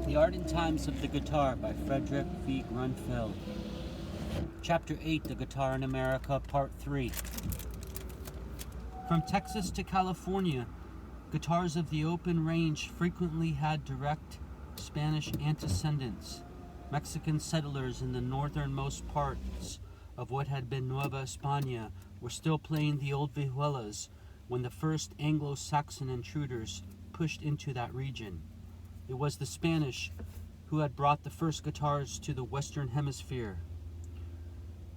The Art and Times of the Guitar by Frederick v. Grunsfeld. Chapter 8, The Guitar in America, Part 3. From Texas to California, guitars of the open range frequently had direct Spanish antecedents. Mexican settlers in the northernmost parts of what had been Nueva España were still playing the old vihuelas when the first Anglo-Saxon intruders pushed into that region. It was the Spanish who had brought the first guitars to the Western Hemisphere.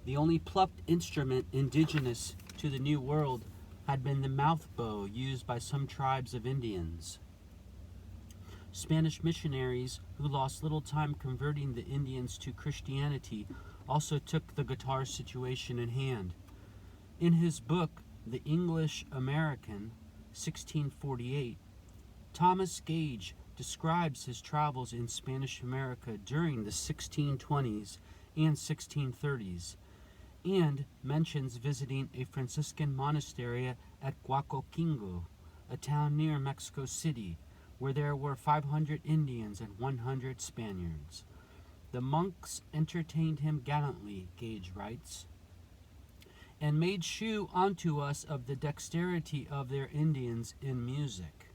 The only plucked instrument indigenous to the New World had been the mouth bow used by some tribes of Indians. Spanish missionaries who lost little time converting the Indians to Christianity also took the guitar situation in hand. In his book, The English American, 1648, Thomas Gage describes his travels in Spanish America during the 1620s and 1630s, and mentions visiting a Franciscan monastery at Guacoquingo, a town near Mexico City, where there were 500 Indians and 100 Spaniards. The monks entertained him gallantly, Gage writes, and made shew unto us of the dexterity of their Indians in music.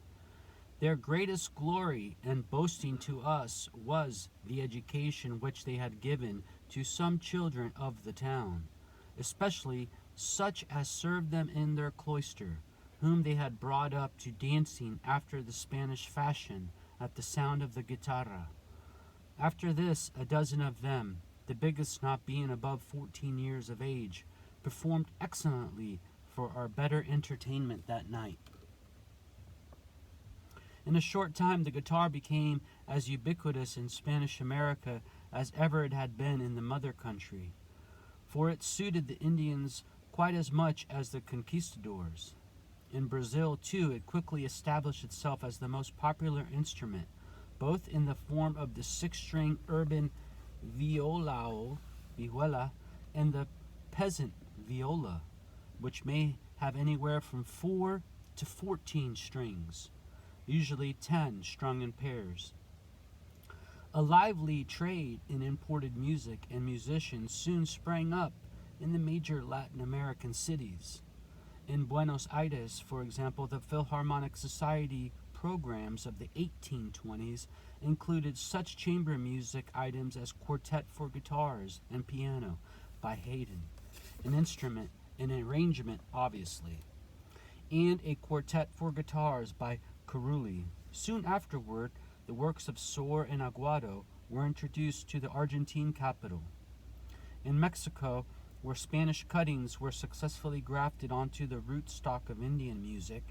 Their greatest glory and boasting to us was the education which they had given to some children of the town, especially such as served them in their cloister, whom they had brought up to dancing after the Spanish fashion at the sound of the guitarra. After this, a dozen of them, the biggest not being above 14 years of age, performed excellently for our better entertainment that night. In a short time, the guitar became as ubiquitous in Spanish America as ever it had been in the mother country, for it suited the Indians quite as much as the conquistadors. In Brazil, too, it quickly established itself as the most popular instrument, both in the form of the six-string urban vihuela and the peasant viola, which may have anywhere from 4 to 14 strings, usually 10 strung in pairs. A lively trade in imported music and musicians soon sprang up in the major Latin American cities. In Buenos Aires, for example, the Philharmonic Society programs of the 1820s included such chamber music items as Quartet for Guitars and Piano by Haydn, an arrangement obviously, and a Quartet for Guitars by Carulli. Soon afterward, the works of Sor and Aguado were introduced to the Argentine capital. In Mexico, where Spanish cuttings were successfully grafted onto the rootstock of Indian music,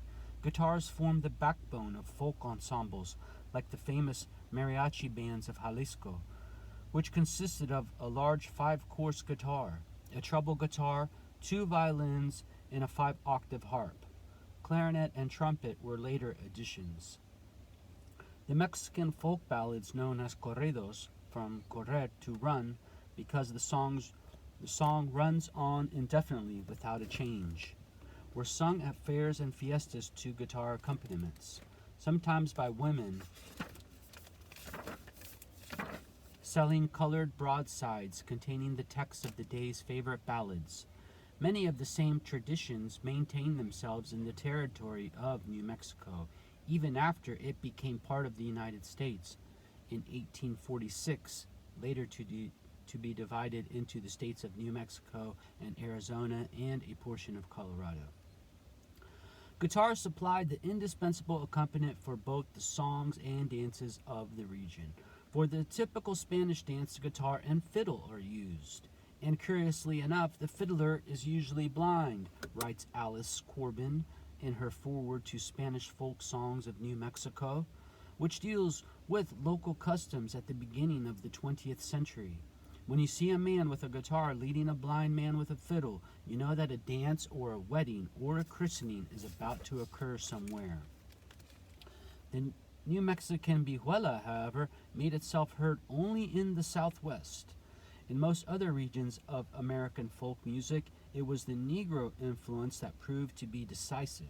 guitars formed the backbone of folk ensembles like the famous mariachi bands of Jalisco, which consisted of a large 5-course guitar, a treble guitar, 2 violins, and a 5-octave harp. Clarinet and trumpet were later additions. The Mexican folk ballads known as corridos, from correr to run, because the song runs on indefinitely without a change, were sung at fairs and fiestas to guitar accompaniments, sometimes by women selling colored broadsides containing the text of the day's favorite ballads. Many of the same traditions maintained themselves in the territory of New Mexico, even after it became part of the United States in 1846, later to be divided into the states of New Mexico and Arizona and a portion of Colorado. Guitar supplied the indispensable accompaniment for both the songs and dances of the region. For the typical Spanish dance, the guitar and fiddle are used. And curiously enough, the fiddler is usually blind, writes Alice Corbin in her foreword to Spanish Folk Songs of New Mexico, which deals with local customs at the beginning of the 20th century. When you see a man with a guitar leading a blind man with a fiddle, you know that a dance or a wedding or a christening is about to occur somewhere. The New Mexican vihuela, however, made itself heard only in the Southwest. In most other regions of American folk music, it was the Negro influence that proved to be decisive.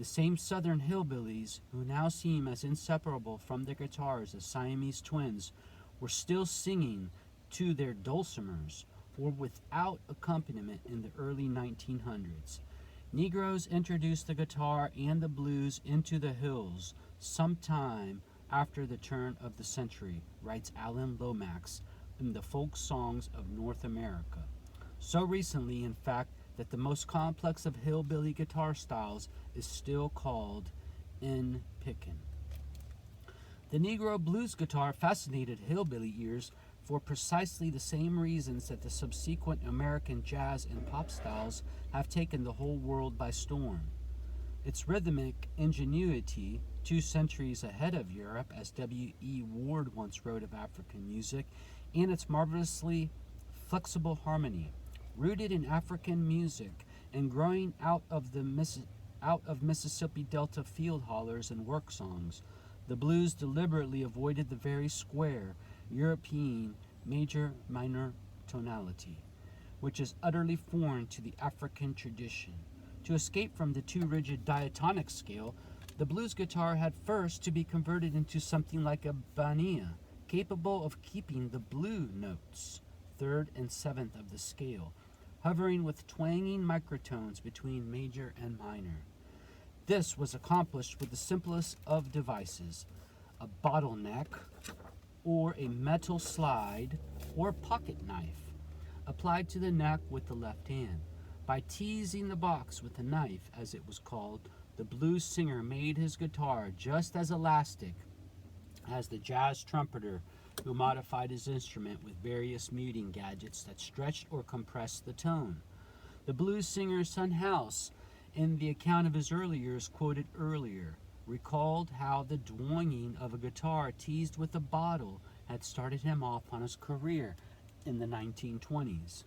The same southern hillbillies, who now seem as inseparable from their guitars as Siamese twins, were still singing to their dulcimers or without accompaniment in the early 1900s. Negroes introduced the guitar and the blues into the hills sometime after the turn of the century, writes Alan Lomax in the Folk Songs of North America. So recently, in fact, that the most complex of hillbilly guitar styles is still called N-pickin. The Negro blues guitar fascinated hillbilly ears for precisely the same reasons that the subsequent American jazz and pop styles have taken the whole world by storm. Its rhythmic ingenuity, 2 centuries ahead of Europe, as W.E. Ward once wrote of African music, and its marvelously flexible harmony, rooted in African music and growing out of Mississippi Delta field hollers and work songs, the blues deliberately avoided the very square European major-minor tonality, which is utterly foreign to the African tradition. To escape from the too rigid diatonic scale, the blues guitar had first to be converted into something like a bania, capable of keeping the blue notes, 3rd and 7th of the scale, hovering with twanging microtones between major and minor. This was accomplished with the simplest of devices, a bottleneck, or a metal slide, or pocket knife, applied to the neck with the left hand. By teasing the box with a knife, as it was called, the blues singer made his guitar just as elastic as the jazz trumpeter who modified his instrument with various muting gadgets that stretched or compressed the tone. The blues singer Son House, in the account of his early years quoted earlier, recalled how the twanging of a guitar teased with a bottle had started him off on his career in the 1920s.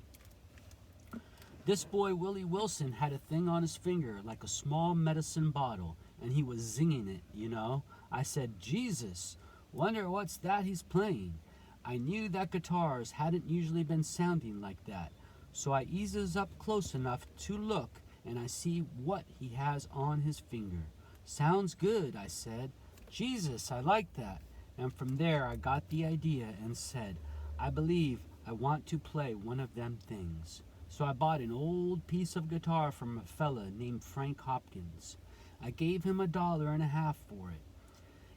This boy, Willie Wilson, had a thing on his finger like a small medicine bottle, and he was zinging it, you know. I said, Jesus, wonder what's that he's playing. I knew that guitars hadn't usually been sounding like that, so I eases up close enough to look, and I see what he has on his finger. Sounds good, I said. Jesus, I like that. And from there I got the idea and said, I believe I want to play one of them things. So I bought an old piece of guitar from a fella named Frank Hopkins. I gave him $1.50 for it.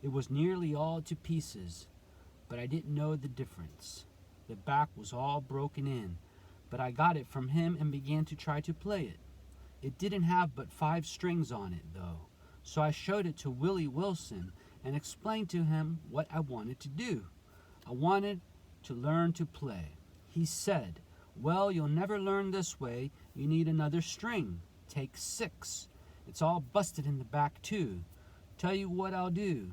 It was nearly all to pieces, but I didn't know the difference. The back was all broken in, but I got it from him and began to try to play it. It didn't have but 5 strings on it, though, so I showed it to Willie Wilson and explained to him what I wanted to do. I wanted to learn to play. He said, well, you'll never learn this way. You need another string. Take 6. It's all busted in the back, too. Tell you what I'll do.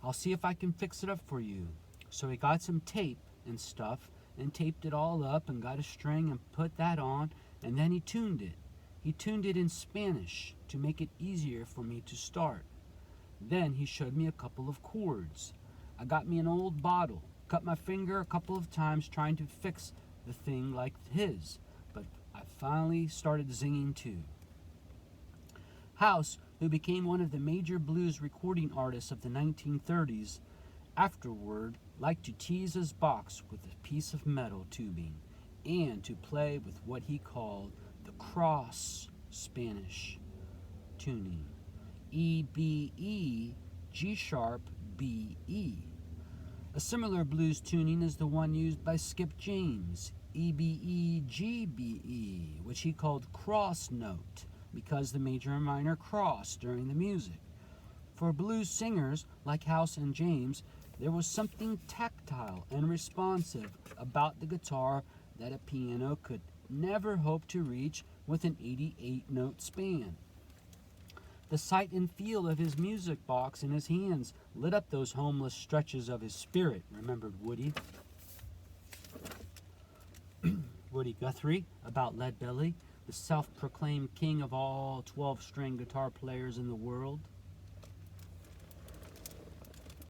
I'll see if I can fix it up for you. So he got some tape and stuff and taped it all up and got a string and put that on, and then he tuned it. He tuned it in Spanish to make it easier for me to start. Then he showed me a couple of chords. I got me an old bottle, cut my finger a couple of times trying to fix the thing like his, but I finally started zinging too. House, who became one of the major blues recording artists of the 1930s, afterward liked to tease his box with a piece of metal tubing and to play with what he called the cross Spanish tuning, E-B-E, G-sharp, B-E. A similar blues tuning is the one used by Skip James, E-B-E-G-B-E, which he called cross note because the major and minor cross during the music. For blues singers like House and James, there was something tactile and responsive about the guitar that a piano could never hope to reach with an 88-note span. The sight and feel of his music box in his hands lit up those homeless stretches of his spirit, remembered Woody. Woody Guthrie about Leadbelly, the self-proclaimed king of all 12-string guitar players in the world.